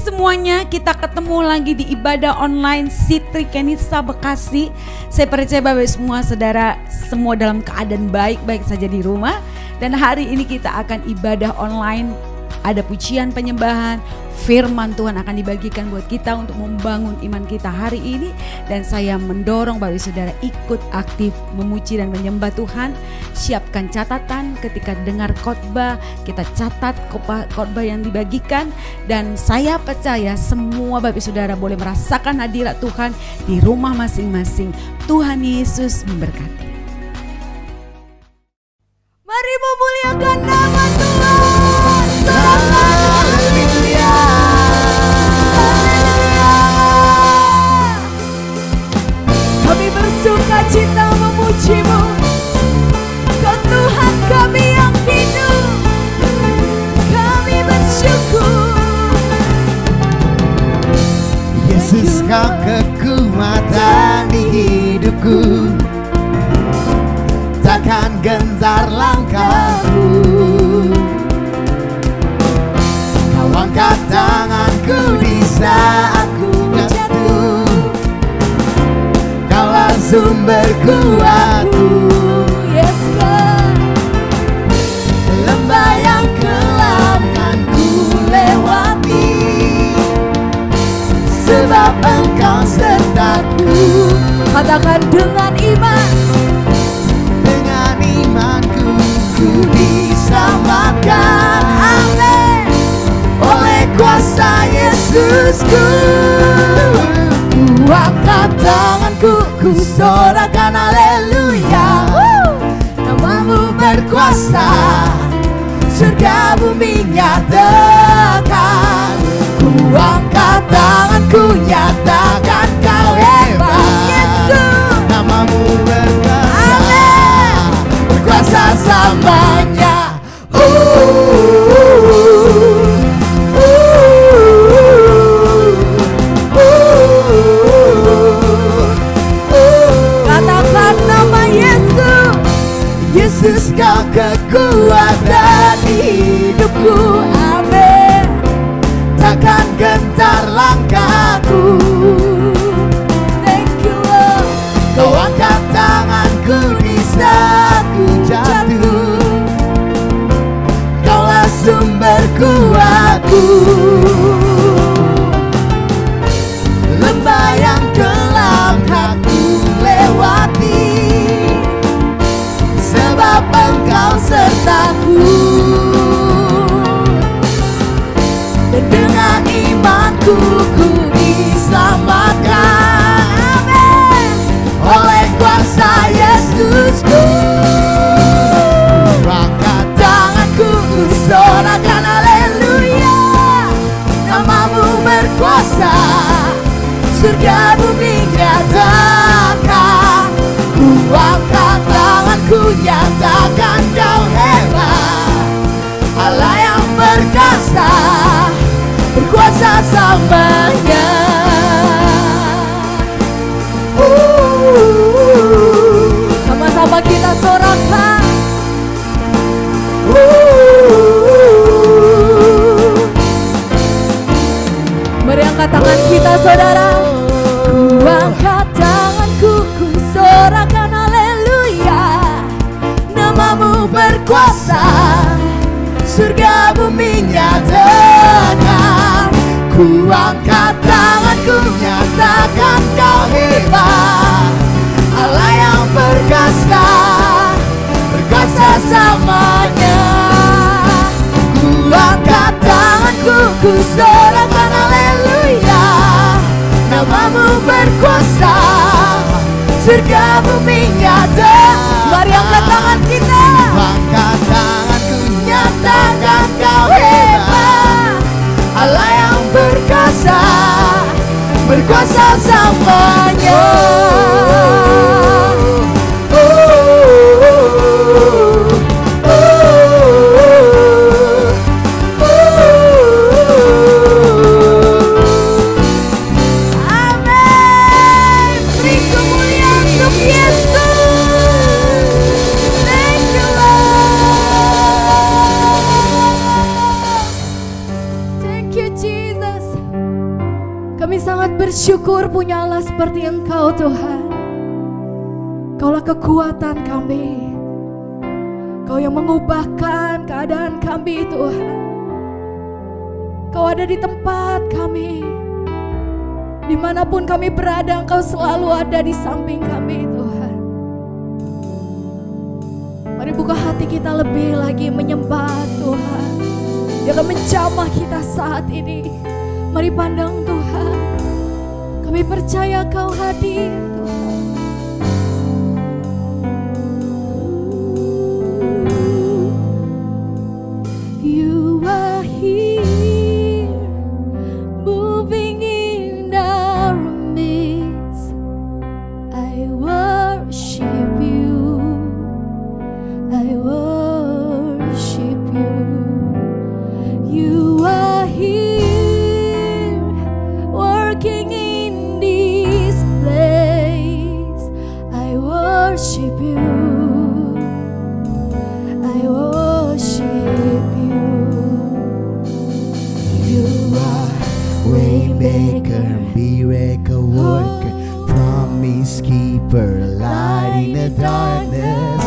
semuanya, kita ketemu lagi di ibadah online Sitri Kenisa Bekasi. Saya percaya Bapak semua saudara semua dalam keadaan baik-baik saja di rumah. Dan hari ini kita akan ibadah online. Ada pujian penyembahan, firman Tuhan akan dibagikan buat kita untuk membangun iman kita hari ini. Dan saya mendorong Bapak saudara ikut aktif memuji dan menyembah Tuhan. Siapkan catatan ketika dengar khotbah, kita catat khotbah yang dibagikan. Dan saya percaya semua Bapak saudara boleh merasakan hadirat Tuhan di rumah masing-masing. Tuhan Yesus memberkati. Mari memuliakan nama Tuhan. Haleluya. Kami bersuka cita memuji-Mu, Kau Tuhan kami yang hidup. Kami bersyukur. Yesus, Kau kekuatan di hidupku, takkan gentar langkahku. Kau angkat tanganku di saat ku jatuh, Kaulah sumber kuatku. Yes God. Lembah yang kelam kan ku lewati, sebab Engkau sertaku. Katakan dengan iman. Dengan imanku ku diselamatkan. Amin. Oleh kuasa Yesusku, ku angkat tanganku, ku sorakan haleluya. Namamu berkuasa, surga bumi nyatakan. Ku angkat tanganku, nyatakan Kau hebat. Yesus, namamu berkuasa, berkuasa selamanya. Katakan nama Yesus. Yesus, Kau kekuatan di hidupku. Amin. Takkan gentar langkahku. Thank you Lord. Kau angkat tanganku di saat ku jatuh, Kaulah sumber kuatku. Lembah yang kelam kan ku lewati, sebab Engkau sertaku. Dan dengan imanku ku diselamatkan. Amin. Oleh kuasa Yesusku, angkat tanganku, ku sorakan haleluya. Namamu berkuasa, surga bumi nyatakan. Ku angkat tanganku, nyatakan Kau hebat. Allah yang berkuasa, berkuasa selamanya. Sama-sama kita sorakan. Mari angkat tangan kita saudara. Ku angkat tanganku, ku sorakan haleluya. Namamu berkuasa, Surga bumi nyatakan. Ku angkat tanganku, nyatakan Kau hebat. Allah yang berkuasa, berkuasa selamanya. Ku angkat tanganku, ku sorakan haleluya. Namamu berkuasa, surga bumi nyatakan. mari angkat tangan kita. Angkat tanganku, nyatakan Kau hebat. Allah yang berkuasa, berkuasa selamanya. Amin. Beri kemuliaan untuk Yesus. Thank you Lord. Thank you Jesus. Kami sangat bersyukur punya Allah seperti Engkau Tuhan. Kaulah kekuatan kami. Kau yang mengubahkan keadaan kami Tuhan. Kau ada di tempat kami. Dimanapun kami berada, Engkau selalu ada di samping kami Tuhan. Mari buka hati kita lebih lagi menyembah Tuhan. Dia akan menjamah kita saat ini. Mari pandang Tuhan. Kami percaya Kau hadir Tuhan. You are here, moving in our midst. I worship you. I worship you. You are here, working in this place. I worship you. I worship you. You are Waymaker, miracle worker, promise keeper, light in the darkness.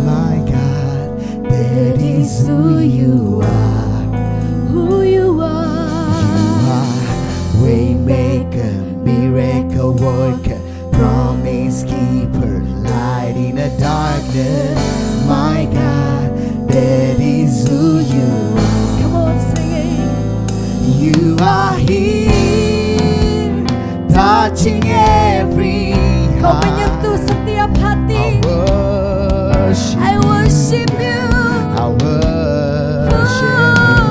My God, that is who you are. Who you You are. are Waymaker, miracle worker, promise keeper, light in the darkness. My God, that is who you are. Come on, sing it. You are here, touching every Kau heart. menyentuh setiap hati. I I worship you. I worship you.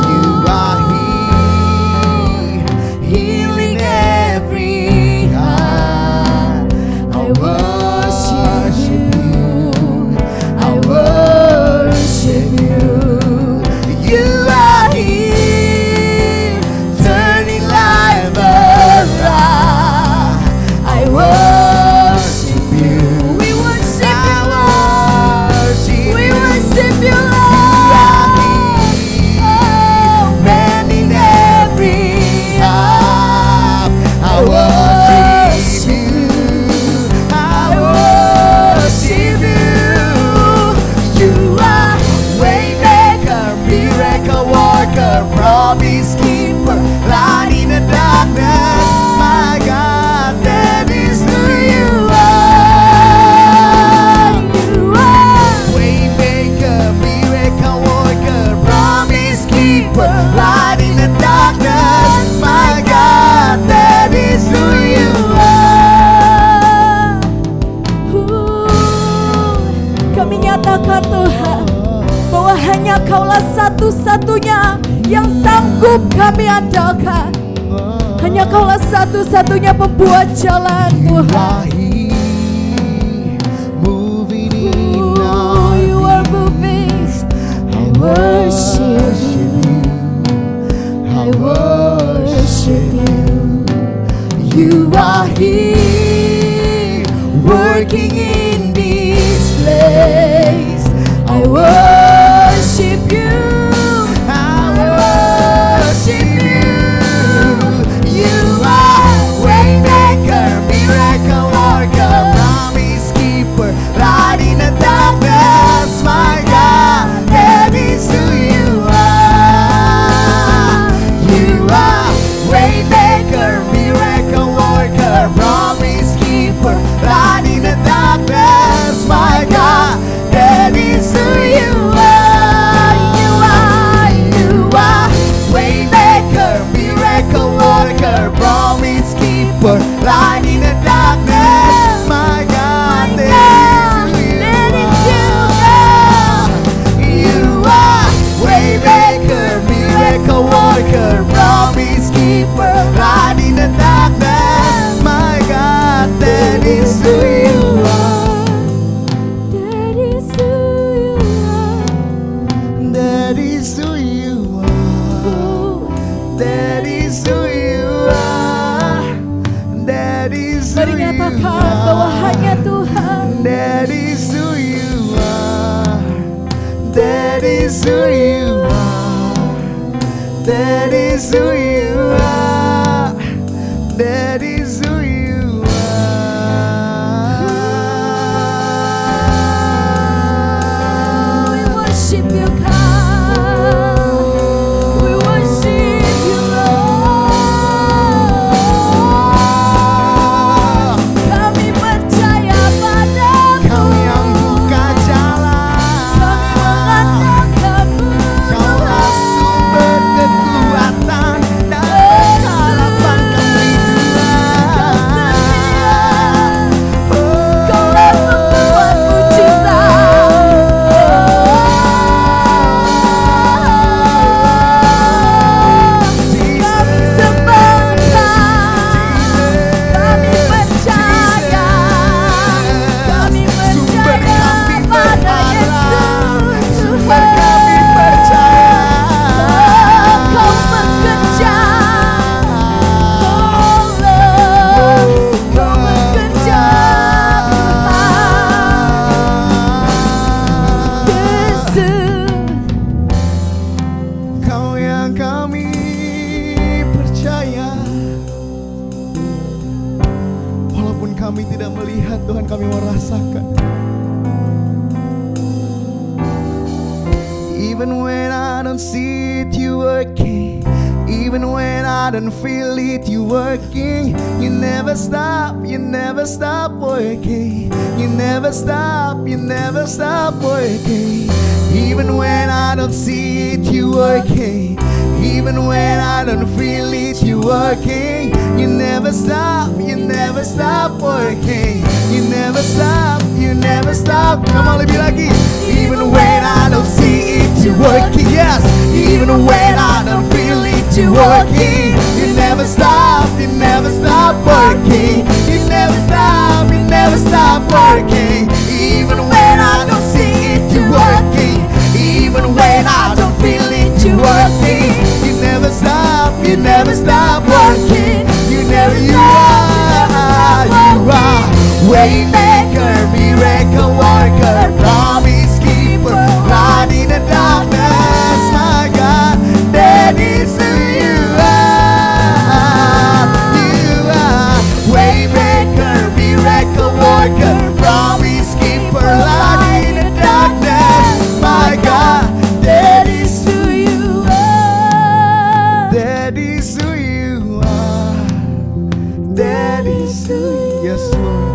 You are here, healing every heart. I worship you. I worship you. You are here, turning life around. I worship you. We worship I you, Lord. worship We you. worship you, You Lord. are here, mending every heart. I worship you. I worship you. You are Waymaker, miracle worker, promise keeper, light in the darkness. My God, that is who you are. You are. Waymaker, miracle worker, promise keeper, light in the darkness. My God, that is who you are. Kami nyatakan Tuhan bahwa hanya Kaulah satu-satunya yang sanggup kami andalkan. Hanya Kaulah satu-satunya pembuat jalan You Tuhan. are here, moving in our You are moving. midst. I worship you. I worship you. You are here, working in this place. I worship you. I worship you. You are Waymaker, miracle worker, promise keeper, light in the darkness. My God, that is who you are. You are Waymaker, miracle worker, promise keeper, light in the darkness. My God, that is who you are. You are Waymaker, miracle worker, promise keeper, light in the darkness. My God, that is who you are. You are Waymaker, miracle worker, promise keeper, light in the darkness. My God, that is who you are. That is who you are. That is who you are. That is who you are. That is who Mari you nyatakan bahwa hanya are. Tuhan. That is who you are. That is who you are. That is who you are. kami tidak melihat, Tuhan kami mau rasakan. Even when I don't see it, you working. Even when I don't feel it, you working. You never stop working. You never stop working. Even when I don't see it, you working. Even when I don't feel it, you working. You never stop working. You never stop. Come on, lebih lagi. Even when I don't see it, you working. Yes. Even when I don't feel it, you working. You never stop working. You never stop working. Even when I don't see it, you working. Even when I don't feel it, you working. You never stop working. You are waymaker, miracle worker, promise keeper, light in the darkness. My God, that is who you are. You are waymaker, miracle worker, promise keeper, light in the darkness. My God, that is who you are. That is who you are. That is who you are. Yes, Lord.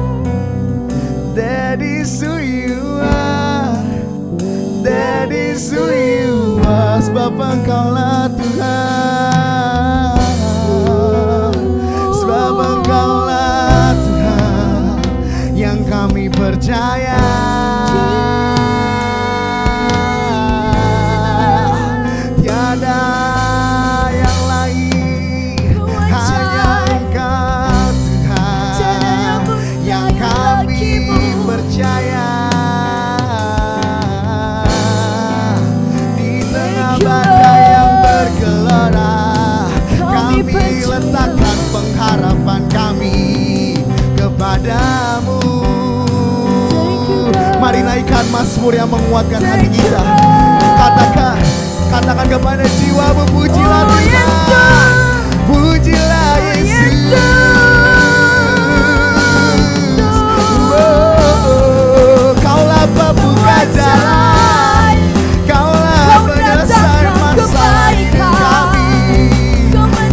That is who you are. That is who you are. Sebab Engkaulah Tuhan. Sebab Engkaulah Tuhan yang kami percaya. Tiada yang lain, hanya Engkau Tuhan yang kami percaya. Di tengah badai yang bergelora, kami letakkan pengharapan kami kepadamu. Mari naikkan mazmur yang menguatkan hati kita. Katakan kepada jiwamu, pujilah Tuhan. Pujilah Yesus. Kaulah pembuka jalan, Kaulah penyelesai masalah hidup kami.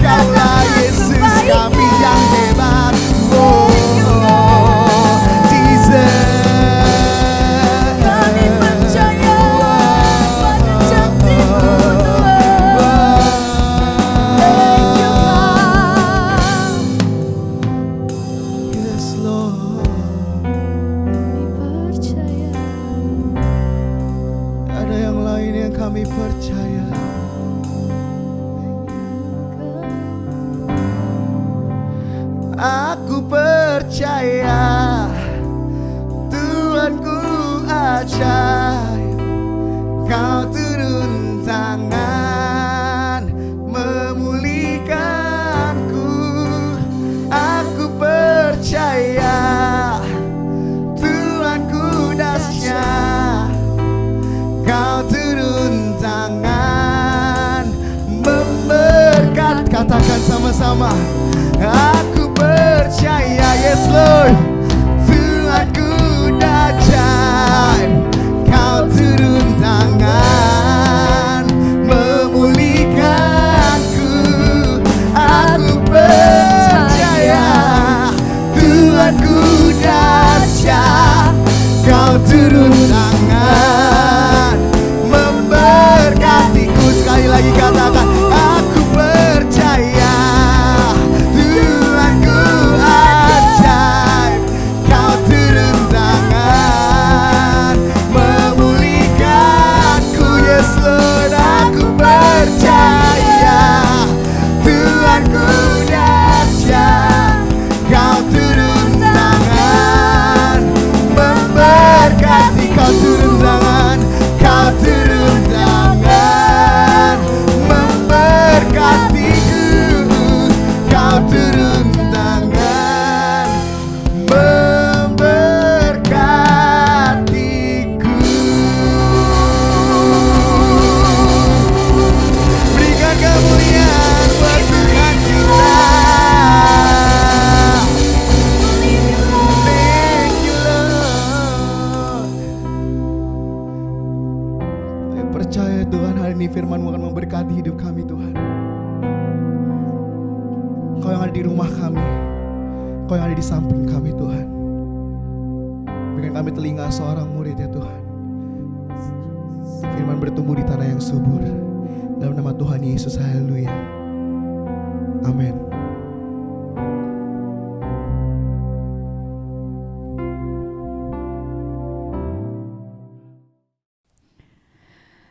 Kaulah Yesus kami yang hebat. Oh, Jesus. Kami percaya pada janji-Mu Tuhan. Thank you God. Yes, Lord. Kami percaya. Ada yang lain yang kami percaya. Aku percaya Tuhanku ajaib. Kau turun tangan memulihkanku. Aku percaya Tuhanku dahsyat. Kau turun tangan memberkat. Katakan sama-sama. Aku percaya, yes Lord. Tuhanku dahsyat. Kau turun tangan memulihkanku. Aku percaya Tuhanku dahsyat. Kau turun tangan memberkatiku. Sekali lagi katakan, aku percaya Tuhanku rumah kami, Kau yang ada di samping kami Tuhan. Berikan kami telinga seorang murid ya Tuhan. Firman bertumbuh di tanah yang subur. Dalam nama Tuhan Yesus, haleluya. Amin.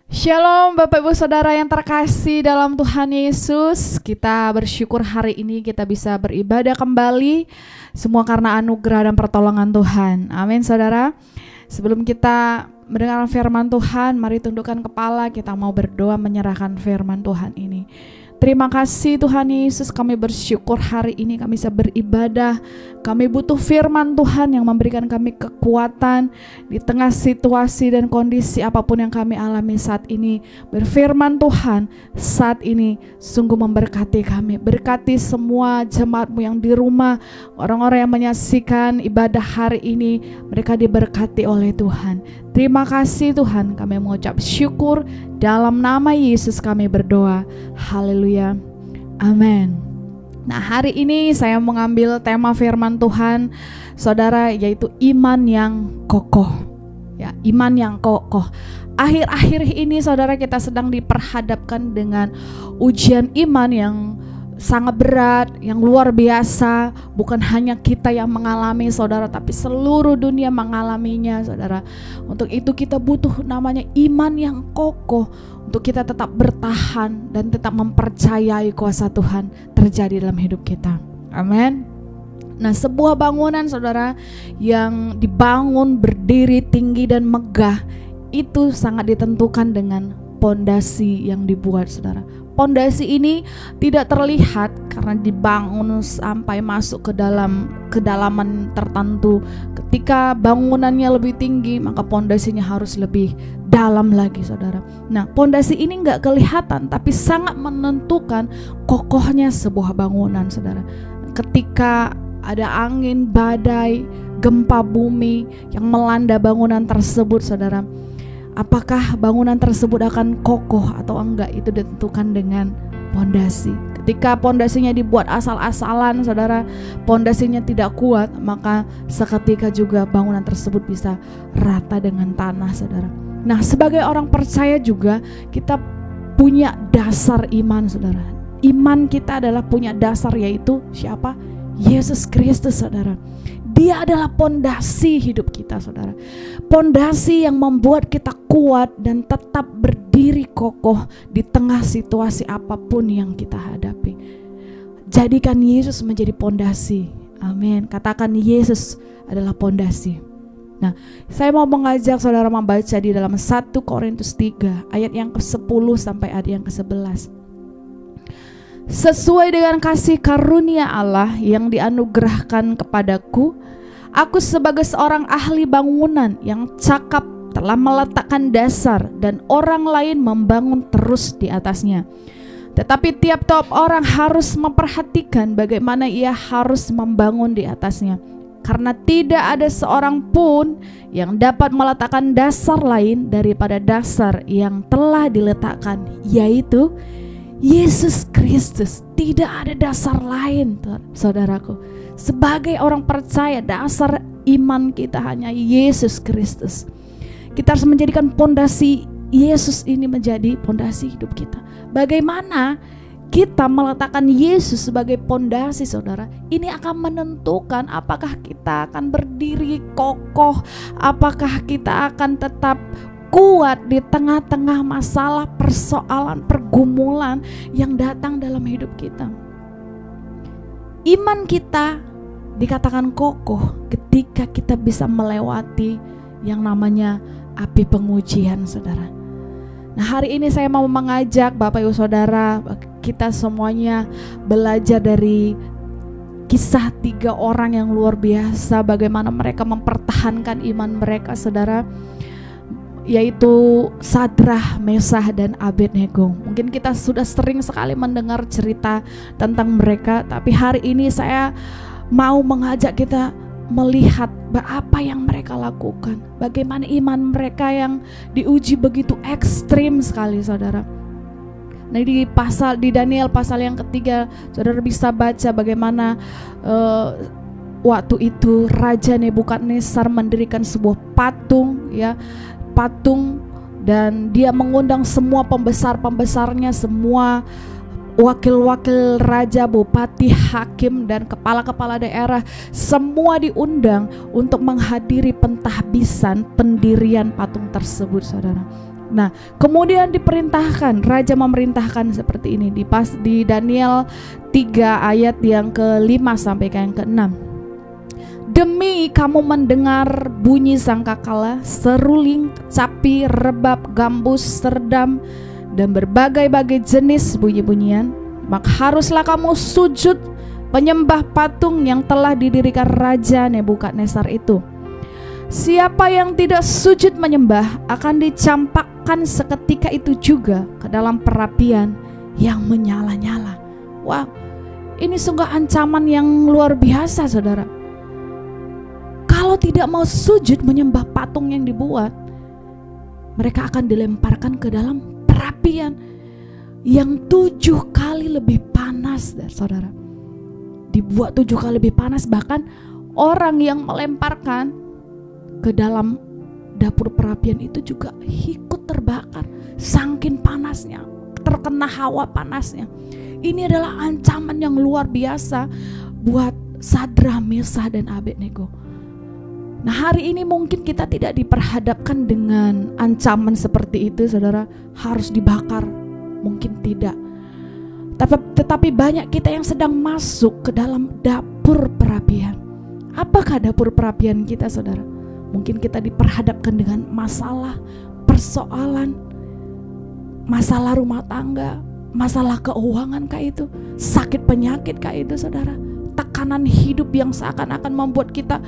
Shalom Bapak Ibu Saudara yang terkasih dalam Tuhan Yesus. Kita bersyukur hari ini kita bisa beribadah kembali. Semua karena anugerah dan pertolongan Tuhan. Amin saudara. Sebelum kita mendengar firman Tuhan, mari tundukkan kepala, kita mau berdoa menyerahkan firman Tuhan ini. Terima kasih Tuhan Yesus, kami bersyukur hari ini kami bisa beribadah. Kami butuh firman Tuhan yang memberikan kami kekuatan di tengah situasi dan kondisi apapun yang kami alami saat ini. Berfirman Tuhan saat ini sungguh memberkati kami. Berkati semua jemaat-Mu yang di rumah, orang-orang yang menyaksikan ibadah hari ini, mereka diberkati oleh Tuhan. Terima kasih Tuhan, kami mengucap syukur dalam nama Yesus kami berdoa. Haleluya. Amin. Nah, hari ini saya mengambil tema firman Tuhan saudara, yaitu iman yang kokoh. Ya, iman yang kokoh. Akhir-akhir ini saudara, kita sedang diperhadapkan dengan ujian iman yang sangat berat, yang luar biasa. Bukan hanya kita yang mengalami saudara, tapi seluruh dunia mengalaminya saudara. Untuk itu kita butuh namanya iman yang kokoh, untuk kita tetap bertahan dan tetap mempercayai kuasa Tuhan terjadi dalam hidup kita. Amin. Nah, sebuah bangunan saudara yang dibangun berdiri tinggi dan megah itu sangat ditentukan dengan pondasi yang dibuat saudara. Pondasi ini tidak terlihat karena dibangun sampai masuk ke dalam kedalaman tertentu. Ketika bangunannya lebih tinggi, maka pondasinya harus lebih dalam lagi saudara. Nah, pondasi ini nggak kelihatan tapi sangat menentukan kokohnya sebuah bangunan saudara. Ketika ada angin, badai, gempa bumi yang melanda bangunan tersebut saudara, apakah bangunan tersebut akan kokoh atau enggak, itu ditentukan dengan pondasi. Ketika pondasinya dibuat asal-asalan saudara, pondasinya tidak kuat, maka seketika juga bangunan tersebut bisa rata dengan tanah saudara. Nah, sebagai orang percaya juga kita punya dasar iman saudara. Iman kita adalah punya dasar, yaitu siapa? Yesus Kristus saudara. Dia adalah pondasi hidup kita saudara. Pondasi yang membuat kita kuat dan tetap berdiri kokoh di tengah situasi apapun yang kita hadapi. Jadikan Yesus menjadi pondasi. Amin. Katakan Yesus adalah pondasi. Nah, saya mau mengajak saudara membaca di dalam 1 Korintus 3 ayat yang ke-10 sampai ayat yang ke-11. Sesuai dengan kasih karunia Allah yang dianugerahkan kepadaku, aku sebagai seorang ahli bangunan yang cakap telah meletakkan dasar dan orang lain membangun terus di atasnya. Tetapi tiap-tiap orang harus memperhatikan bagaimana ia harus membangun di atasnya. Karena tidak ada seorang pun yang dapat meletakkan dasar lain daripada dasar yang telah diletakkan, yaitu Yesus Kristus. Tidak ada dasar lain saudaraku. Sebagai orang percaya, dasar iman kita hanya Yesus Kristus. Kita harus menjadikan pondasi Yesus ini menjadi pondasi hidup kita. Bagaimana kita meletakkan Yesus sebagai pondasi saudara, ini akan menentukan apakah kita akan berdiri kokoh, apakah kita akan tetap kuat di tengah-tengah masalah, persoalan, pergumulan yang datang dalam hidup kita. Iman kita dikatakan kokoh ketika kita bisa melewati yang namanya api pengujian saudara. Nah, hari ini saya mau mengajak Bapak Ibu Saudara, kita semuanya belajar dari kisah 3 orang yang luar biasa, bagaimana mereka mempertahankan iman mereka saudara, yaitu Sadrah, Mesah, dan Abednego. Mungkin kita sudah sering sekali mendengar cerita tentang mereka, tapi hari ini saya mau mengajak kita melihat apa yang mereka lakukan, bagaimana iman mereka yang diuji begitu ekstrim sekali saudara. Nah, di Daniel pasal yang ketiga, saudara bisa baca bagaimana waktu itu Raja Nebukadnezar mendirikan sebuah patung, ya, patung, dan dia mengundang semua pembesar-pembesarnya, semua wakil-wakil raja, bupati, hakim, dan kepala-kepala daerah, semua diundang untuk menghadiri pentahbisan pendirian patung tersebut, saudara. Nah, kemudian diperintahkan, raja memerintahkan seperti ini di Daniel 3 ayat yang ke-5 sampai ke yang ke-6. Demi kamu mendengar bunyi sangkakala, seruling, kecapi, rebab, gambus, serdam, dan berbagai-bagai jenis bunyi-bunyian, maka haruslah kamu sujud menyembah patung yang telah didirikan Raja Nebukadnezar itu. Siapa yang tidak sujud menyembah akan dicampakkan seketika itu juga ke dalam perapian yang menyala-nyala. Wow, ini sungguh ancaman yang luar biasa, saudara. Kalau tidak mau sujud menyembah patung yang dibuat, mereka akan dilemparkan ke dalam perapian yang 7 kali lebih panas, saudara. Dibuat 7 kali lebih panas, bahkan orang yang melemparkan ke dalam dapur perapian itu juga ikut terbakar, saking panasnya, terkena hawa panasnya. Ini adalah ancaman yang luar biasa buat Sadrah, Mesah, dan Abednego. Nah, hari ini mungkin kita tidak diperhadapkan dengan ancaman seperti itu, saudara, harus dibakar, mungkin tidak. Tetapi banyak kita yang sedang masuk ke dalam dapur perapian. Apakah dapur perapian kita, saudara? Mungkin kita diperhadapkan dengan masalah, persoalan, masalah rumah tangga, masalah keuangan kah itu, sakit penyakit kah itu, saudara, tekanan hidup yang seakan-akan membuat kita,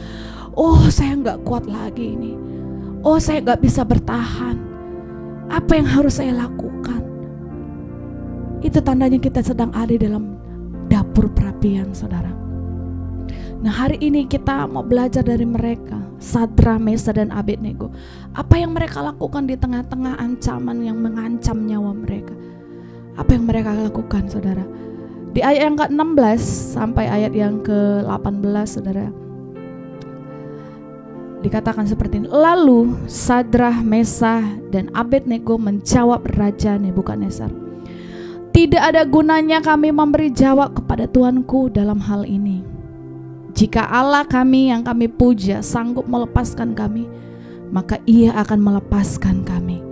oh saya gak kuat lagi ini, oh saya gak bisa bertahan, apa yang harus saya lakukan? Itu tandanya kita sedang ada dalam dapur perapian, saudara. Nah, hari ini kita mau belajar dari mereka, Sadrah, Mesah, dan Abednego. Apa yang mereka lakukan di tengah-tengah ancaman yang mengancam nyawa mereka? Apa yang mereka lakukan, saudara? Di ayat yang ke-16 sampai ayat yang ke-18, saudara, dikatakan seperti ini. Lalu Sadrah, Mesah, dan Abednego menjawab Raja Nebukadnezar, tidak ada gunanya kami memberi jawab kepada Tuanku dalam hal ini. Jika Allah kami yang kami puja sanggup melepaskan kami, maka Ia akan melepaskan kami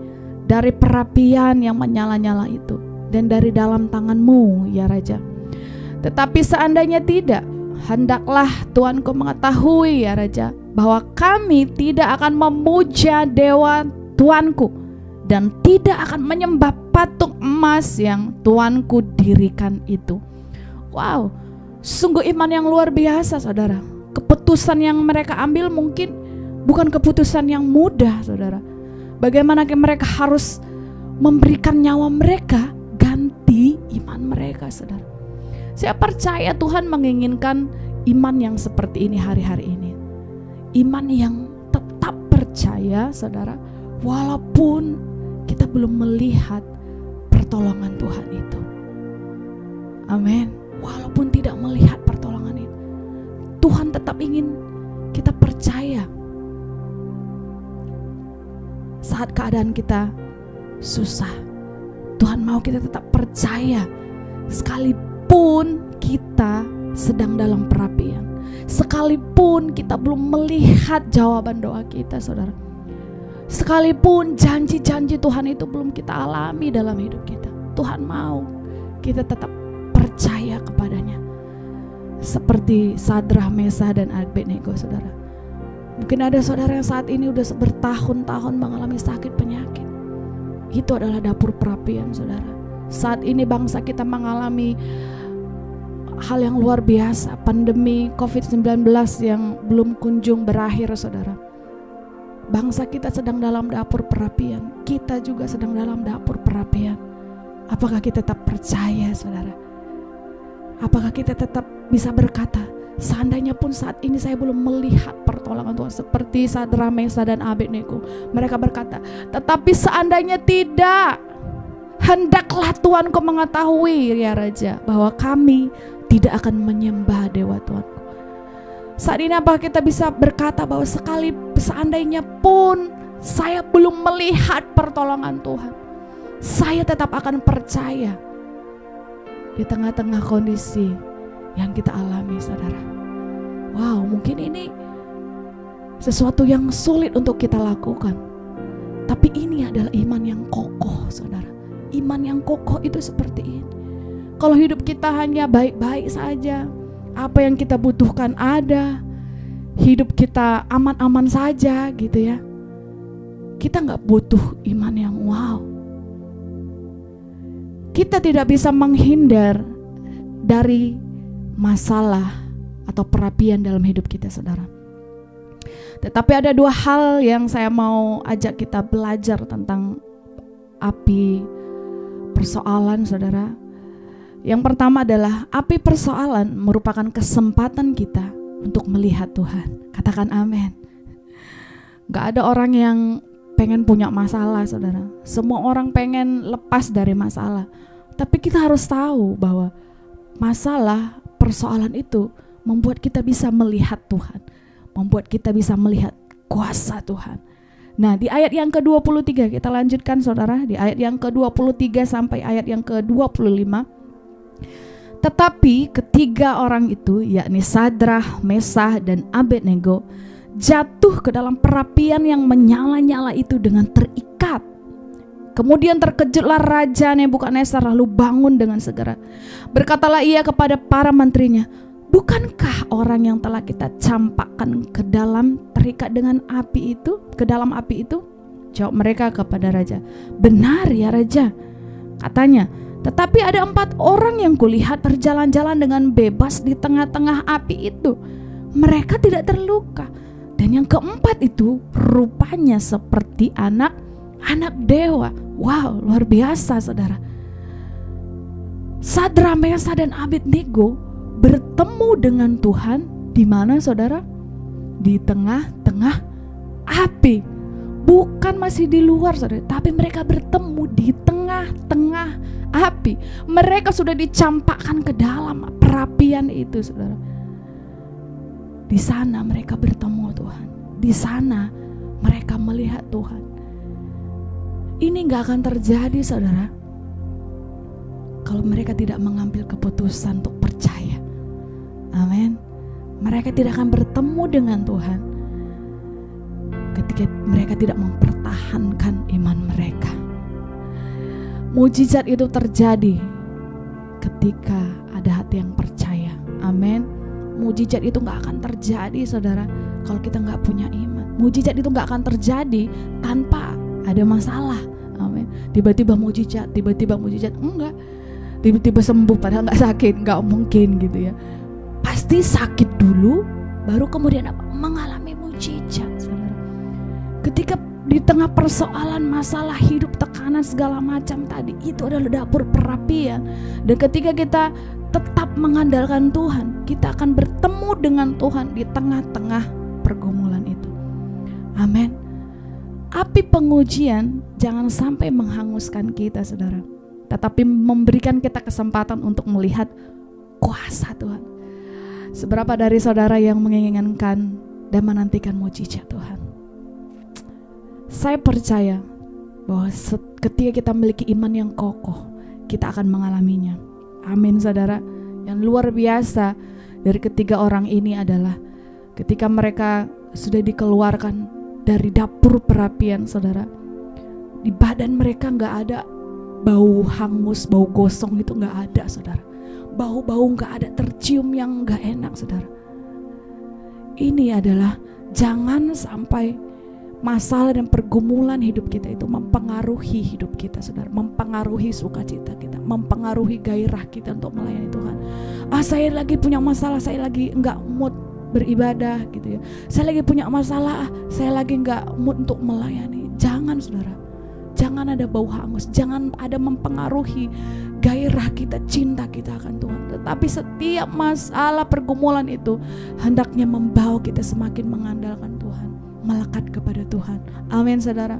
dari perapian yang menyala-nyala itu dan dari dalam tangan-Mu, ya Raja. Tetapi seandainya tidak, hendaklah Tuanku mengetahui, ya Raja, bahwa kami tidak akan memuja dewa Tuanku dan tidak akan menyembah patung emas yang Tuanku dirikan itu. Wow, sungguh iman yang luar biasa, saudara. Keputusan yang mereka ambil mungkin bukan keputusan yang mudah, saudara. Bagaimana mereka harus memberikan nyawa mereka ganti iman mereka, saudara. Saya percaya Tuhan menginginkan iman yang seperti ini hari-hari ini. Iman yang tetap percaya, saudara, walaupun kita belum melihat pertolongan Tuhan itu. Amin. Walaupun tidak melihat pertolongan itu, Tuhan tetap ingin kita percaya saat keadaan kita susah. Tuhan mau kita tetap percaya sekalipun kita sedang dalam perapian, sekalipun kita belum melihat jawaban doa kita, saudara, sekalipun janji-janji Tuhan itu belum kita alami dalam hidup kita, Tuhan mau kita tetap percaya kepadanya. Seperti Sadrah, Mesah, dan Abednego, saudara. Mungkin ada saudara yang saat ini udah bertahun-tahun mengalami sakit penyakit. Itu adalah dapur perapian, saudara. Saat ini bangsa kita mengalami hal yang luar biasa, pandemi COVID-19 yang belum kunjung berakhir, saudara. Bangsa kita sedang dalam dapur perapian. Kita juga sedang dalam dapur perapian. Apakah kita tetap percaya, saudara? Apakah kita tetap bisa berkata, seandainya pun saat ini saya belum melihat pertolongan Tuhan, seperti Sadrah, Mesah, dan Abednego. Mereka berkata, tetapi seandainya tidak, Hendaklah Tuhan kau mengetahui ya Raja, bahwa kami tidak akan menyembah dewa Tuhanku. Saat ini apa kita bisa berkata bahwa seandainya pun saya belum melihat pertolongan Tuhan, saya tetap akan percaya di tengah-tengah kondisi yang kita alami, saudara. Wow, mungkin ini sesuatu yang sulit untuk kita lakukan, tapi ini adalah iman yang kokoh, saudara. Iman yang kokoh itu seperti ini. Kalau hidup kita hanya baik-baik saja, apa yang kita butuhkan ada, hidup kita aman-aman saja gitu ya, kita gak butuh iman yang wow. Kita tidak bisa menghindar dari masalah atau perapian dalam hidup kita, saudara. Tetapi ada dua hal yang saya mau ajak kita belajar tentang api persoalan, saudara. Yang pertama adalah api persoalan merupakan kesempatan kita untuk melihat Tuhan. Katakan amin. Gak ada orang yang pengen punya masalah, saudara. Semua orang pengen lepas dari masalah. Tapi kita harus tahu bahwa masalah, persoalan itu membuat kita bisa melihat Tuhan, membuat kita bisa melihat kuasa Tuhan. Nah, di ayat yang ke-23 kita lanjutkan, saudara. Di ayat yang ke-23 sampai ayat yang ke-25. Tetapi ketiga orang itu, yakni Sadrah, Mesah, dan Abednego, jatuh ke dalam perapian yang menyala-nyala itu dengan terikat. Kemudian terkejutlah Raja Nebukadnezar, lalu bangun dengan segera. Berkatalah ia kepada para menterinya, bukankah orang yang telah kita campakkan ke dalam terikat dengan api itu, ke dalam api itu? Jawab mereka kepada Raja, benar ya Raja. Katanya, tetapi ada 4 orang yang kulihat berjalan-jalan dengan bebas di tengah-tengah api itu. Mereka tidak terluka. Dan yang keempat itu rupanya seperti anak dewa. Wow, luar biasa, saudara. Sadrah, Mesah, dan Abednego bertemu dengan Tuhan di mana, saudara? Di tengah-tengah api. Bukan masih di luar, saudara, tapi mereka bertemu di tengah-tengah api. Mereka sudah dicampakkan ke dalam perapian itu, saudara. Di sana mereka bertemu Tuhan. Di sana mereka melihat Tuhan. Ini gak akan terjadi, saudara, kalau mereka tidak mengambil keputusan untuk percaya. Amin. Mereka tidak akan bertemu dengan Tuhan ketika mereka tidak mempertahankan iman mereka. Mujizat itu terjadi ketika ada hati yang percaya. Amin. Mujizat itu gak akan terjadi, saudara, kalau kita gak punya iman. Mujizat itu gak akan terjadi tanpa ada masalah. Amin. Tiba-tiba mujizat, enggak. Tiba-tiba sembuh padahal gak sakit, gak mungkin gitu ya. Pasti sakit dulu, baru kemudian apa? Mengalami mujizat, saudara. Ketika di tengah persoalan, masalah hidup, tekanan segala macam tadi, itu adalah dapur perapian. Dan ketika kita tetap mengandalkan Tuhan, kita akan bertemu dengan Tuhan di tengah-tengah pergumulan itu. Amin. Api pengujian jangan sampai menghanguskan kita, saudara, tetapi memberikan kita kesempatan untuk melihat kuasa Tuhan. Seberapa dari saudara yang menginginkan dan menantikan mujizat Tuhan? Saya percaya bahwa ketika kita memiliki iman yang kokoh, kita akan mengalaminya. Amin, saudara. Yang luar biasa dari ketiga orang ini adalah ketika mereka sudah dikeluarkan dari dapur perapian, saudara, di badan mereka gak ada bau hangus, bau gosong, itu gak ada, saudara. Bau-bau gak ada, tercium yang gak enak, saudara. Ini adalah jangan sampai masalah dan pergumulan hidup kita itu mempengaruhi hidup kita, saudara, mempengaruhi sukacita kita, mempengaruhi gairah kita untuk melayani Tuhan. Saya lagi punya masalah, saya lagi gak mood beribadah gitu ya. Saya lagi punya masalah, saya lagi gak mood untuk melayani. Jangan, saudara. Jangan ada bau hangus, jangan ada mempengaruhi gairah kita, cinta kita akan Tuhan. Tetapi setiap masalah pergumulan itu hendaknya membawa kita semakin mengandalkan Tuhan, melekat kepada Tuhan. Amin, saudara.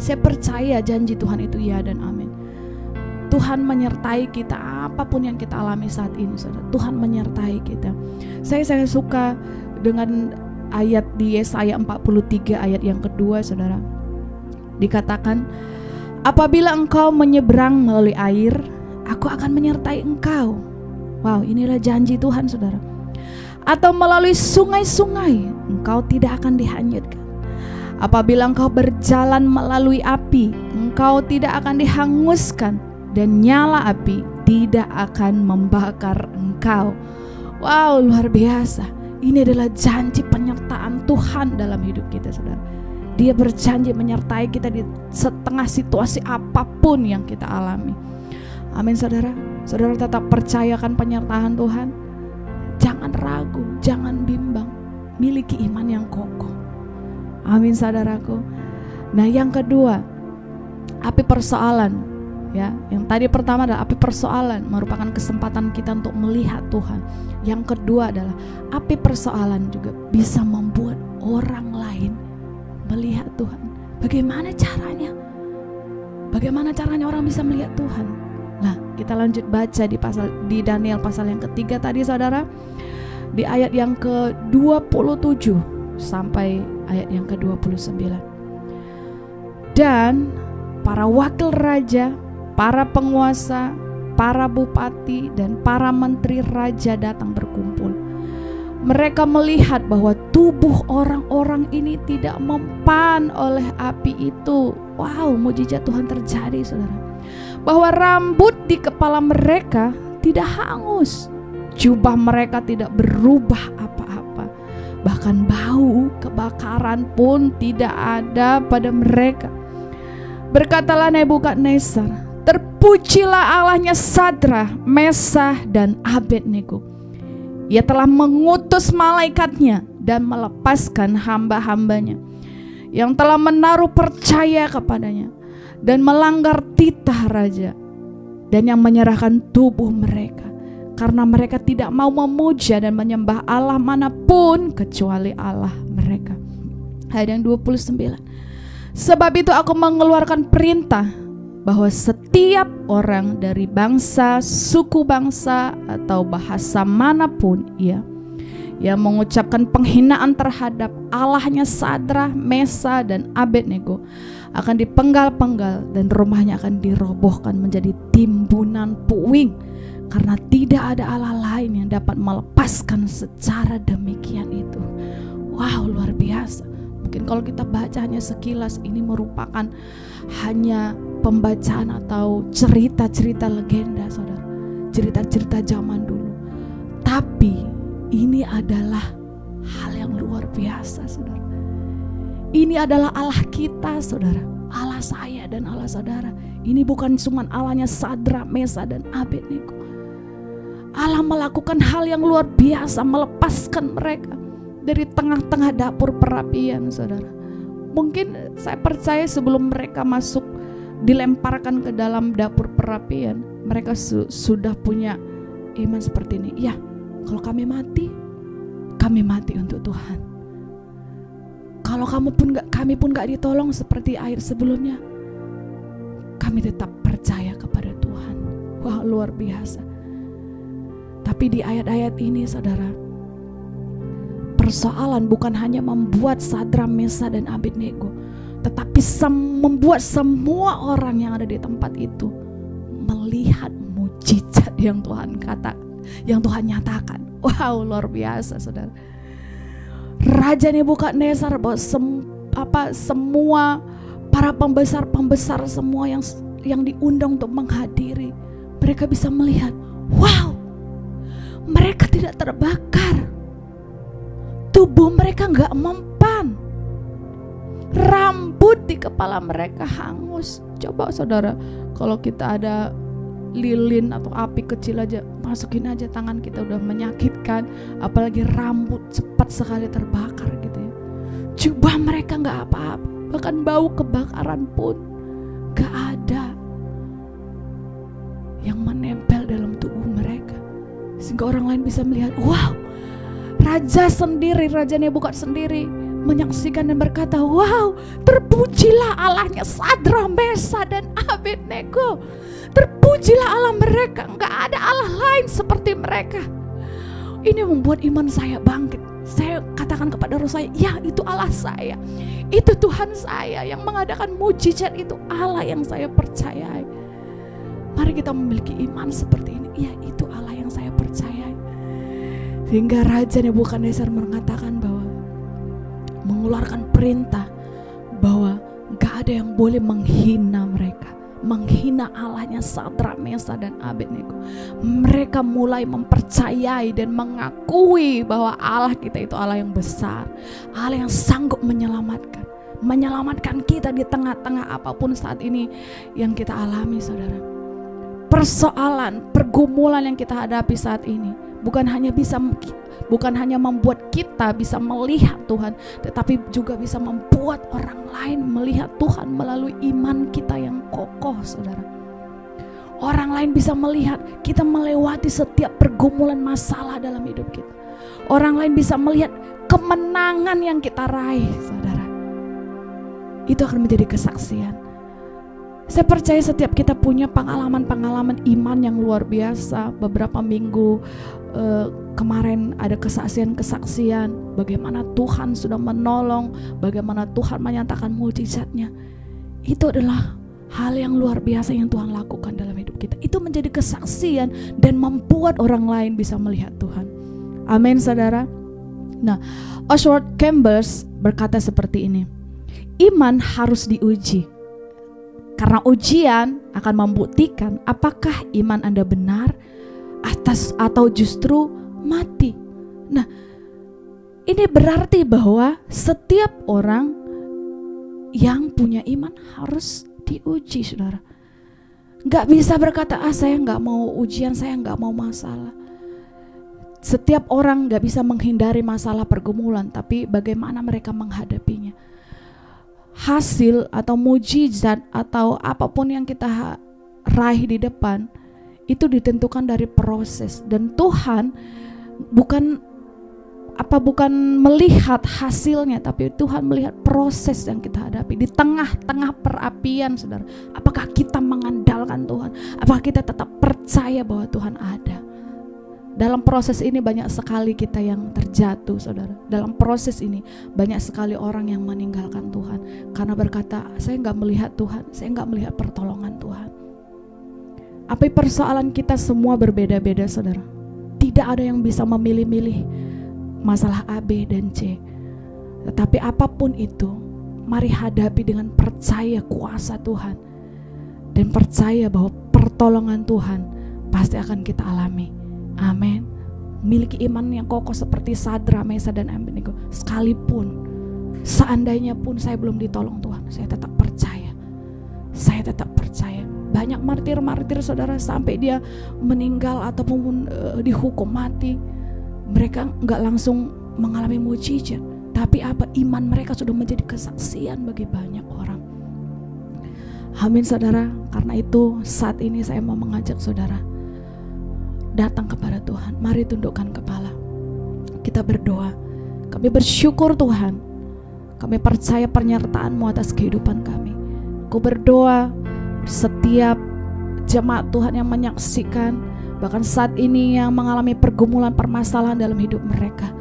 Saya percaya janji Tuhan itu ya dan amin. Tuhan menyertai kita apapun yang kita alami saat ini, saudara. Tuhan menyertai kita. Saya suka dengan ayat di Yesaya 43 ayat yang kedua, saudara. Dikatakan, apabila engkau menyeberang melalui air, aku akan menyertai engkau. Wow, inilah janji Tuhan, saudara. Atau melalui sungai-sungai, engkau tidak akan dihanyutkan. Apabila engkau berjalan melalui api, engkau tidak akan dihanguskan, dan nyala api tidak akan membakar engkau. Wow, luar biasa. Ini adalah janji penyertaan Tuhan dalam hidup kita, saudara. Dia berjanji menyertai kita di setengah situasi apapun yang kita alami. Amin, saudara. Saudara tetap percayakan penyertaan Tuhan. Jangan ragu, jangan bimbang. Miliki iman yang kokoh. Amin, saudaraku. Nah, yang kedua, api persoalan. Ya, yang tadi pertama adalah api persoalan, merupakan kesempatan kita untuk melihat Tuhan. Yang kedua adalah api persoalan juga bisa membuat orang lain melihat Tuhan. Bagaimana caranya? Bagaimana caranya orang bisa melihat Tuhan? Nah, kita lanjut baca di Daniel pasal yang ketiga tadi, saudara. Di ayat yang ke-27 sampai ayat yang ke-29. Dan para wakil raja, para penguasa, para bupati, dan para menteri raja datang berkumpul. Mereka melihat bahwa tubuh orang-orang ini tidak mempan oleh api itu. Wow, mujizat Tuhan terjadi, saudara. Bahwa rambut di kepala mereka tidak hangus, jubah mereka tidak berubah apa-apa, bahkan bau kebakaran pun tidak ada pada mereka. Berkatalah Nebukadnezar, terpujilah Allahnya Sadrah, Mesah, dan Abednego. Ia telah mengutus malaikatnya dan melepaskan hamba-hambanya yang telah menaruh percaya kepadanya dan melanggar titah raja, dan yang menyerahkan tubuh mereka karena mereka tidak mau memuja dan menyembah Allah manapun kecuali Allah mereka. Ayat yang 29. Sebab itu aku mengeluarkan perintah bahwa setiap orang dari bangsa, suku bangsa, atau bahasa manapun ia yang mengucapkan penghinaan terhadap Allahnya Sadrah, Mesah, dan Abednego akan dipenggal-penggal dan rumahnya akan dirobohkan menjadi timbunan puing, karena tidak ada Allah lain yang dapat melepaskan secara demikian itu. Wow, luar biasa. Mungkin kalau kita baca hanya sekilas, ini merupakan hanya pembacaan atau cerita-cerita legenda, saudara, cerita-cerita zaman dulu. Tapi ini adalah hal yang luar biasa, saudara. Ini adalah Allah kita, saudara. Allah saya dan Allah saudara. Ini bukan cuma Allahnya Sadrah, Mesah, dan Abednego. Allah melakukan hal yang luar biasa, melepaskan mereka dari tengah-tengah dapur perapian, saudara. Mungkin saya percaya sebelum mereka masuk, dilemparkan ke dalam dapur perapian, mereka sudah punya iman seperti ini. Ya, kalau kami mati untuk Tuhan. Kalau kami pun gak ditolong seperti air sebelumnya, kami tetap percaya kepada Tuhan. Wah, luar biasa. Tapi di ayat-ayat ini, saudara, persoalan bukan hanya membuat Sadrah, Mesah, dan Abednego, tetapi membuat semua orang yang ada di tempat itu melihat mujizat yang Tuhan nyatakan. Wow, luar biasa, saudara. Raja Nebukadnezar, semua para pembesar semua yang diundang untuk menghadiri, mereka bisa melihat, wow, mereka tidak terbakar, tubuh mereka nggak mempan, rambut di kepala mereka hangus. Coba saudara, kalau kita ada lilin atau api kecil aja, masukin aja tangan kita udah menyakitkan, apalagi rambut cepat sekali terbakar gitu ya. Jubah mereka nggak apa-apa, bahkan bau kebakaran pun nggak ada yang menempel dalam tubuh mereka, sehingga orang lain bisa melihat, wow, Raja Nebukadnezar sendiri menyaksikan dan berkata, wow, terpujilah Allahnya Sadrah, Mesah, dan Abednego. Terpujilah Allah mereka, nggak ada Allah lain seperti mereka. Ini membuat iman saya bangkit. Saya katakan kepada roh saya, ya itu Allah saya, itu Tuhan saya yang mengadakan mujizat, itu Allah yang saya percayai. Mari kita memiliki iman seperti ini. Ya itu Allah yang saya percayai. Sehingga Raja Nebukadnezar mengatakan bahwa, mengeluarkan perintah bahwa gak ada yang boleh menghina mereka, menghina Allahnya Sadrak, Mesah, dan Abednego. Mereka mulai mempercayai dan mengakui bahwa Allah kita itu Allah yang besar, Allah yang sanggup menyelamatkan kita di tengah-tengah apapun saat ini yang kita alami, saudara. Persoalan, pergumulan yang kita hadapi saat ini bukan hanya membuat kita bisa melihat Tuhan, tetapi juga bisa membuat orang lain melihat Tuhan melalui iman kita yang kokoh, saudara. Orang lain bisa melihat kita melewati setiap pergumulan masalah dalam hidup kita. Orang lain bisa melihat kemenangan yang kita raih, saudara. Itu akan menjadi kesaksian. Saya percaya setiap kita punya pengalaman-pengalaman iman yang luar biasa. Beberapa minggu kemarin ada kesaksian-kesaksian bagaimana Tuhan sudah menolong, bagaimana Tuhan menyatakan mujizatnya. Itu adalah hal yang luar biasa yang Tuhan lakukan dalam hidup kita. Itu menjadi kesaksian dan membuat orang lain bisa melihat Tuhan. Amin, saudara. Nah, Oswald Campbell berkata seperti ini, iman harus diuji, karena ujian akan membuktikan apakah iman Anda benar atau justru mati. Nah, ini berarti bahwa setiap orang yang punya iman harus diuji, saudara. Gak bisa berkata, saya gak mau ujian, saya gak mau masalah. Setiap orang gak bisa menghindari masalah pergumulan, tapi bagaimana mereka menghadapinya. Hasil atau mujizat atau apapun yang kita raih di depan itu ditentukan dari proses, dan Tuhan bukan melihat hasilnya, tapi Tuhan melihat proses yang kita hadapi di tengah-tengah perapian, saudara. Apakah kita mengandalkan Tuhan? Apakah kita tetap percaya bahwa Tuhan ada? Dalam proses ini banyak sekali kita yang terjatuh, saudara. Dalam proses ini banyak sekali orang yang meninggalkan Tuhan karena berkata, saya gak melihat Tuhan, saya gak melihat pertolongan Tuhan. Apa persoalan kita semua berbeda-beda, saudara. Tidak ada yang bisa memilih-milih masalah A, B, dan C. Tetapi apapun itu, mari hadapi dengan percaya kuasa Tuhan dan percaya bahwa pertolongan Tuhan pasti akan kita alami. Amin. Miliki iman yang kokoh seperti Sadrak, Mesah, dan Abednego. Sekalipun, seandainya pun saya belum ditolong Tuhan, saya tetap percaya. Saya tetap percaya. Banyak martir-martir, saudara, sampai dia meninggal ataupun dihukum mati, mereka gak langsung mengalami mujizat, tapi iman mereka sudah menjadi kesaksian bagi banyak orang. Amin, saudara. Karena itu saat ini saya mau mengajak saudara datang kepada Tuhan. Mari tundukkan kepala. Kita berdoa. Kami bersyukur Tuhan. Kami percaya penyertaan-Mu atas kehidupan kami. Ku berdoa setiap jemaat Tuhan yang menyaksikan, bahkan saat ini yang mengalami pergumulan permasalahan dalam hidup mereka,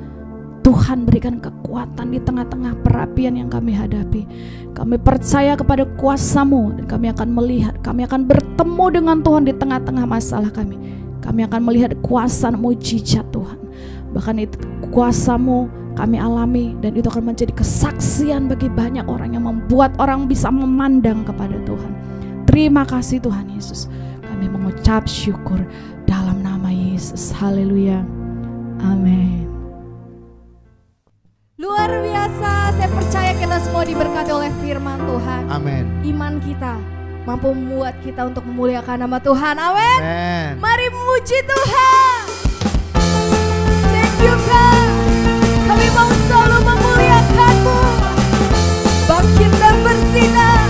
Tuhan berikan kekuatan di tengah-tengah perapian yang kami hadapi. Kami percaya kepada kuasa-Mu dan kami akan melihat, kami akan bertemu dengan Tuhan di tengah-tengah masalah kami. Kami akan melihat kuasa mujizat Tuhan. Bahkan itu kuasa-Mu kami alami, dan itu akan menjadi kesaksian bagi banyak orang yang membuat orang bisa memandang kepada Tuhan. Terima kasih Tuhan Yesus. Kami mengucap syukur dalam nama Yesus. Haleluya. Amin. Luar biasa, saya percaya kita semua diberkati oleh firman Tuhan. Amin. Iman kita mampu membuat kita untuk memuliakan nama Tuhan. Amin. Mari memuji Tuhan. Thank you God. Kami mau selalu memuliakan-Mu. Bangkit dan bersinar.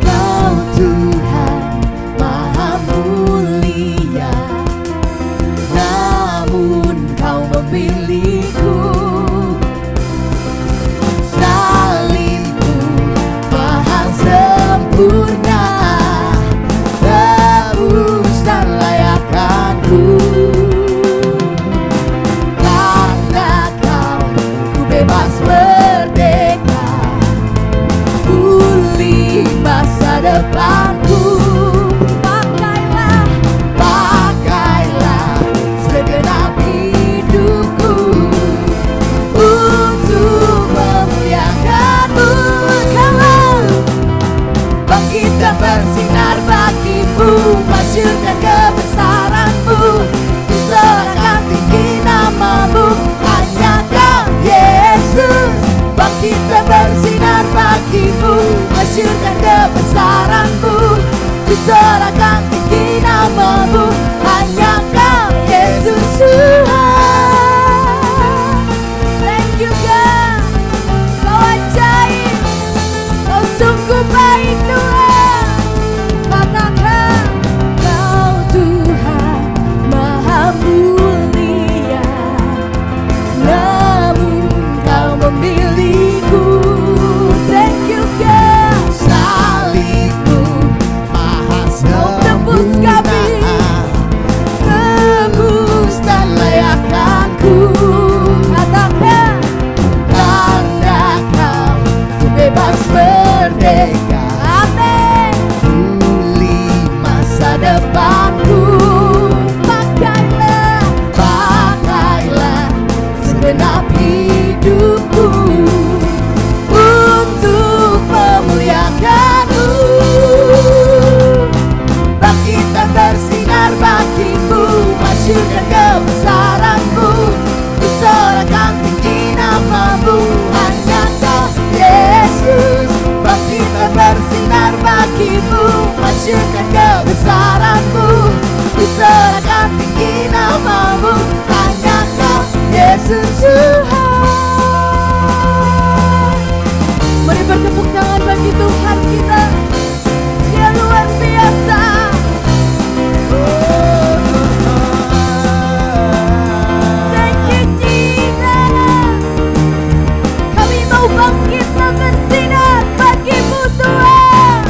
Kau Tuhan Maha Mulia, namun Kau memilihku. Salibmu masyurkan kebesaran-Mu, disorakan tinggi nama-Mu. Hanya Kau Yesus, bangkit dan bersinar bagi-Mu, masyurkan kebesaran-Mu, disorakan tinggi nama-Mu. Hanya Kau Yesus Tuhan. Thank you God, Kau ajaib, Kau sungguh baik Tuhan. Katakan Kau Tuhan Maha mulia, namun Kau memilihku. Thank you God, salib-Mu Maha Kau tebus kami, tebus dan layakkanku. Katakan karena Kau bebas merdeka. Amin. Pulih Masa depanku, pakailah segenap hidupku untuk memuliakan-Mu. Bangkit dan bersinar bagi-Mu, masyurkan kebesaran-Mu, disorakan tinggi nama-Mu. Hanya Kau Yesus, bangkit dan bersinar bagi-Mu, masyurkan kebesaran-Mu, disorakan tinggi nama-Mu. Hanya Kau Yesus Tuhan. Mari bertepuk tangan bagi Tuhan kita, Dia luar biasa. Thank you Jesus. Kami mau bangkit dan bersinar bagi-Mu Tuhan.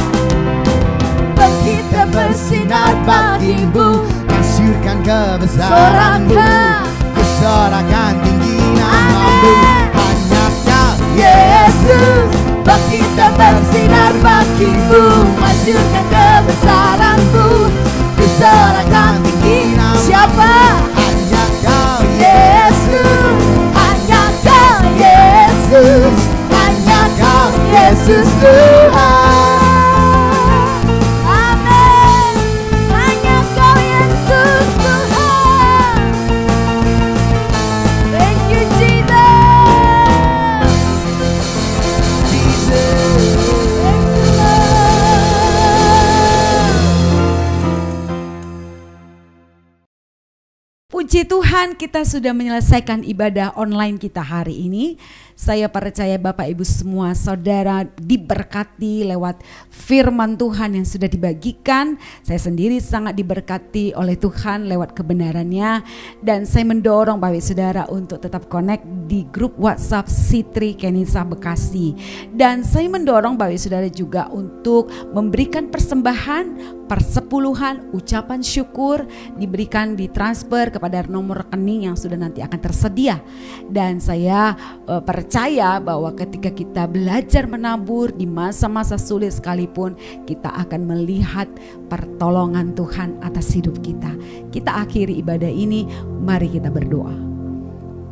Bangkit dan bersinar bagi-Mu, masyurkan kebesaran-Mu, sorakan. disorakan tinggi nama-Mu. Hanya Kau Yesus, bangkit dan bersinar bagi-Mu, masyurkan kebesaran-Mu, disorakan tinggi nama-Mu. Siapa? Hanya Kau Yesus, hanya Kau Yesus, hanya Kau Yesus Tuhan. Amin. Hanya Kau Yesus Tuhan. Thank you Jesus. Jesus. Thank you Lord. Puji Tuhan, kita sudah menyelesaikan ibadah online kita hari ini. Saya percaya Bapak Ibu semua saudara diberkati lewat firman Tuhan yang sudah dibagikan. Saya sendiri sangat diberkati oleh Tuhan lewat kebenarannya. Dan saya mendorong Bapak Ibu saudara untuk tetap connect di grup WhatsApp Sitri Kenisa Bekasi. Dan saya mendorong Bapak Ibu saudara juga untuk memberikan persembahan, persepuluhan, ucapan syukur diberikan di transfer kepada nomor rekening yang sudah nanti akan tersedia. Dan saya percaya bahwa ketika kita belajar menabur di masa-masa sulit sekalipun, kita akan melihat pertolongan Tuhan atas hidup kita. Kita akhiri ibadah ini, mari kita berdoa.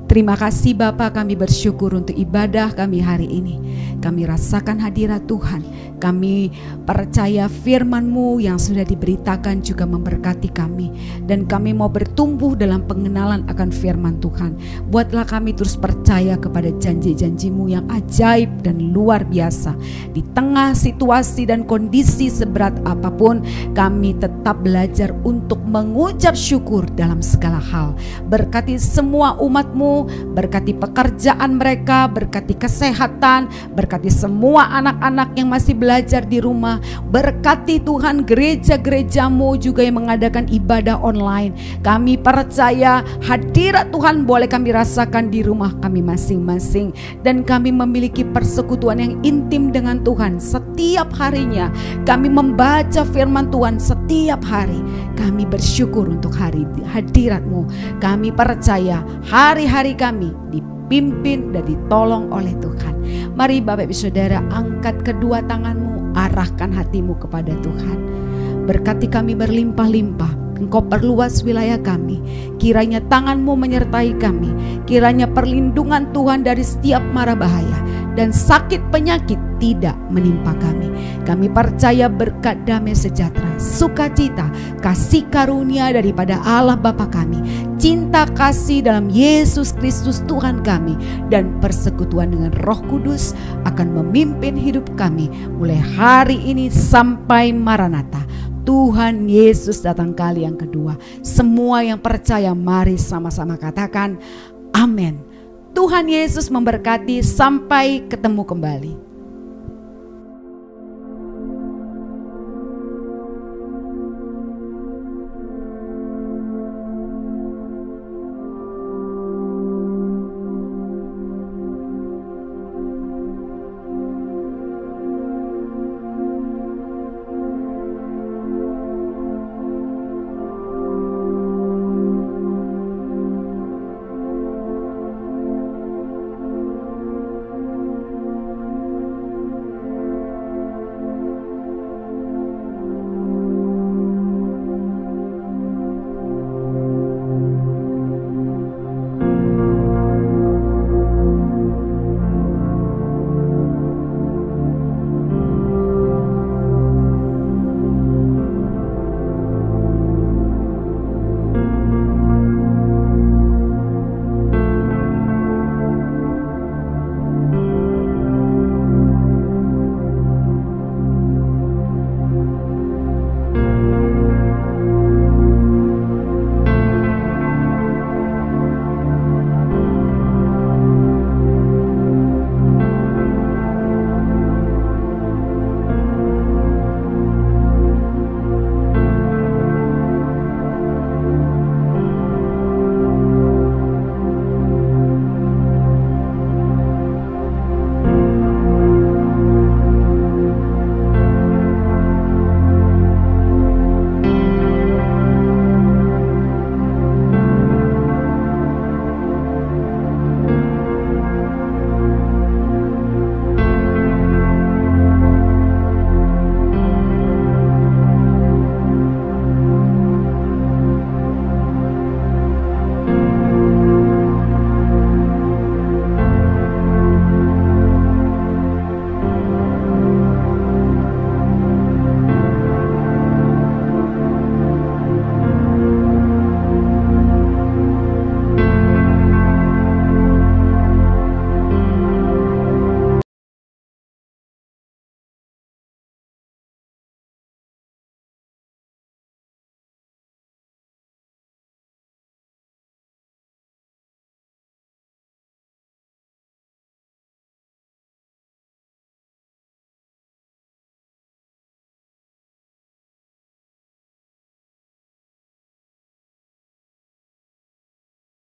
Terima kasih Bapa, kami bersyukur untuk ibadah kami hari ini. Kami rasakan hadirat Tuhan. Kami percaya firman-Mu yang sudah diberitakan juga memberkati kami. Dan kami mau bertumbuh dalam pengenalan akan firman Tuhan. Buatlah kami terus percaya kepada janji-janji-Mu yang ajaib dan luar biasa. Di tengah situasi dan kondisi seberat apapun, kami tetap belajar untuk mengucap syukur dalam segala hal. Berkati semua umat-Mu, berkati pekerjaan mereka, berkati kesehatan, berkati semua anak-anak yang masih belajar di rumah. Berkati Tuhan gereja-gereja-Mu juga yang mengadakan ibadah online. Kami percaya hadirat Tuhan boleh kami rasakan di rumah kami masing-masing. Dan kami memiliki persekutuan yang intim dengan Tuhan setiap harinya. Kami membaca firman Tuhan setiap hari. Kami bersyukur untuk hari hadirat-Mu. Kami percaya hari-hari kami dipimpin dan ditolong oleh Tuhan. Mari Bapak Ibu Saudara, angkat kedua tangan-Mu, arahkan hatimu kepada Tuhan. Berkati kami berlimpah-limpah. Engkau perluas wilayah kami. Kiranya tangan-Mu menyertai kami. Kiranya perlindungan Tuhan dari setiap mara bahaya dan sakit penyakit tidak menimpa kami. Kami percaya berkat damai sejahtera, sukacita, kasih karunia daripada Allah Bapa kami, cinta kasih dalam Yesus Kristus Tuhan kami, dan persekutuan dengan Roh Kudus akan memimpin hidup kami mulai hari ini sampai Maranatha. Tuhan Yesus datang kali yang kedua. Semua yang percaya mari sama-sama katakan amin. Tuhan Yesus memberkati, sampai ketemu kembali.